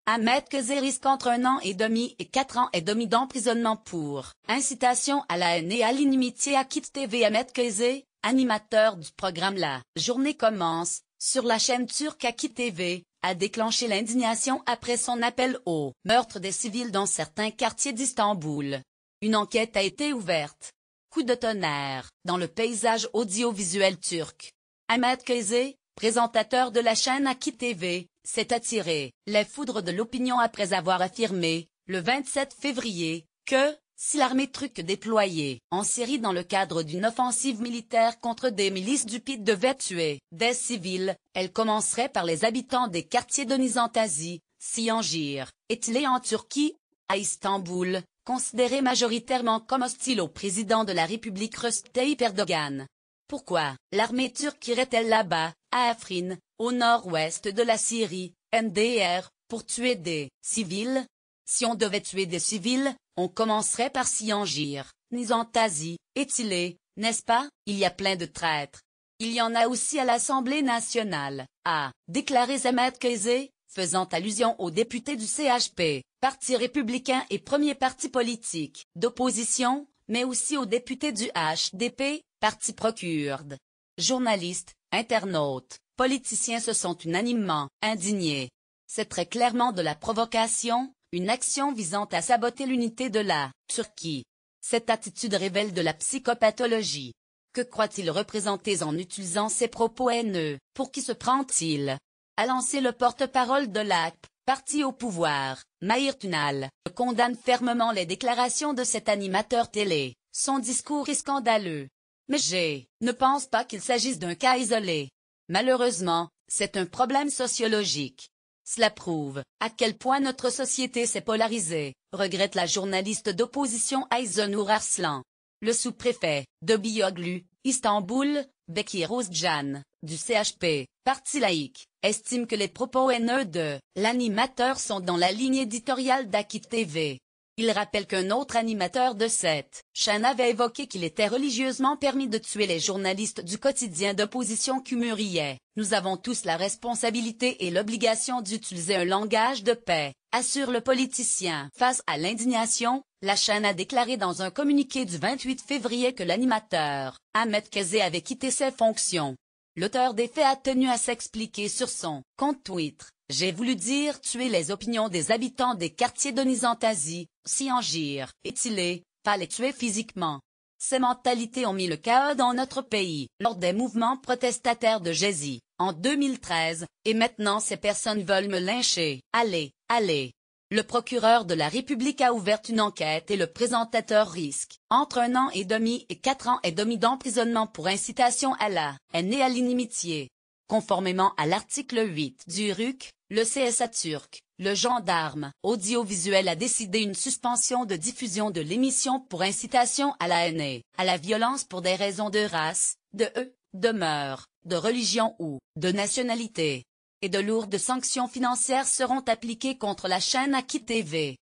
Ahmed Kazé risque entre 1 an et demi et 4 ans et demi d'emprisonnement pour incitation à la haine et à l'inimitié à Kit TV. Ahmed Kazé, animateur du programme La Journée commence, sur la chaîne turque Akit TV, a déclenché l'indignation après son appel au meurtre des civils dans certains quartiers d'Istanbul. Une enquête a été ouverte. Coup de tonnerre dans le paysage audiovisuel turc. Ahmed Kazé, présentateur de la chaîne Akit TV, s'est attiré les foudres de l'opinion après avoir affirmé, le 27 février, que, si l'armée turque déployée en Syrie dans le cadre d'une offensive militaire contre des milices du PYD devait tuer des civils, elle commencerait par les habitants des quartiers de Nizantaşı, Siangir, et Tile en Turquie, à Istanbul, considérés majoritairement comme hostiles au président de la République Recep Tayyip Erdogan. Pourquoi l'armée turque irait-elle là-bas, à Afrin, au nord-ouest de la Syrie, NDR, pour tuer des civils? Si on devait tuer des civils, on commencerait par Siangir, Nizantaşı, et Tile, n'est-ce pas? Il y a plein de traîtres. Il y en a aussi à l'Assemblée nationale, a déclaré Ahmed Kazé, faisant allusion aux députés du CHP, parti républicain et premier parti politique d'opposition, mais aussi aux députés du HDP, parti pro-kurde. Journalistes, internautes, politiciens se sont unanimement indignés. C'est très clairement de la provocation, une action visant à saboter l'unité de la Turquie. Cette attitude révèle de la psychopathologie. Que croit-il représenter en utilisant ces propos haineux? Pour qui se prend-il? A lancé le porte-parole de l'AKP, parti au pouvoir, Mahir Tunal, condamne fermement les déclarations de cet animateur télé. Son discours est scandaleux. Mais je ne pense pas qu'il s'agisse d'un cas isolé. Malheureusement, c'est un problème sociologique. Cela prouve à quel point notre société s'est polarisée, regrette la journaliste d'opposition Ayzenur Arslan. Le sous-préfet de Biyoglu, Istanbul, Bekir Özcan, du CHP, parti laïque, estime que les propos haineux de l'animateur sont dans la ligne éditoriale d'Akit TV. Il rappelle qu'un autre animateur de cette chaîne avait évoqué qu'il était religieusement permis de tuer les journalistes du quotidien d'opposition Cumhuriyet. Nous avons tous la responsabilité et l'obligation d'utiliser un langage de paix, assure le politicien. Face à l'indignation, la chaîne a déclaré dans un communiqué du 28 février que l'animateur, Ahmed Kazé, avait quitté ses fonctions. L'auteur des faits a tenu à s'expliquer sur son compte Twitter. J'ai voulu dire tuer les opinions des habitants des quartiers de Nizantaşı, Siangir et Tile, pas les tuer physiquement. Ces mentalités ont mis le chaos dans notre pays, lors des mouvements protestataires de Gezi, en 2013, et maintenant ces personnes veulent me lyncher. Allez. Le procureur de la République a ouvert une enquête et le présentateur risque entre 1 an et demi et 4 ans et demi d'emprisonnement pour incitation à la haine et à l'inimitié. Conformément à l'article 8 du RUC, le CSA turc, le gendarme audiovisuel a décidé une suspension de diffusion de l'émission pour incitation à la haine et à la violence pour des raisons de race, de mœurs, de religion ou de nationalité. Et de lourdes sanctions financières seront appliquées contre la chaîne Akit TV.